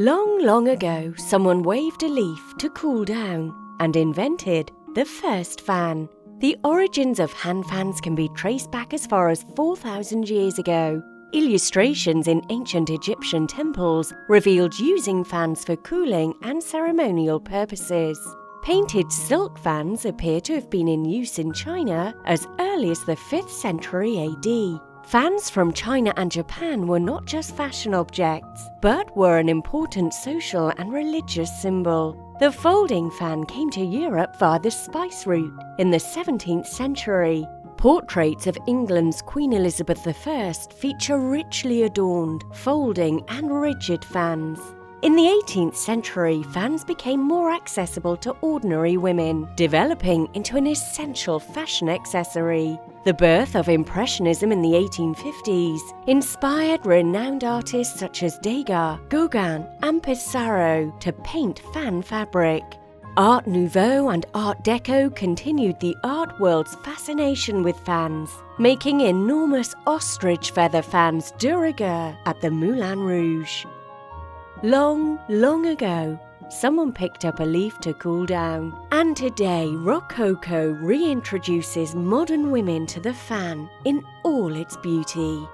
Long, long ago, someone waved a leaf to cool down and invented the first fan. The origins of hand fans can be traced back as far as 4,000 years ago. Illustrations in ancient Egyptian temples revealed using fans for cooling and ceremonial purposes. Painted silk fans appear to have been in use in China as early as the 5th century AD. Fans from China and Japan were not just fashion objects, but were an important social and religious symbol. The folding fan came to Europe via the spice route in the 17th century. Portraits of England's Queen Elizabeth I feature richly adorned, folding and rigid fans. In the 18th century, fans became more accessible to ordinary women, developing into an essential fashion accessory. The birth of Impressionism in the 1850s inspired renowned artists such as Degas, Gauguin, and Pissarro to paint fan fabric. Art Nouveau and Art Deco continued the art world's fascination with fans, making enormous ostrich feather fans de rigueur at the Moulin Rouge. Long, long ago, someone picked up a leaf to cool down, and today Rockcoco reintroduces modern women to the fan in all its beauty.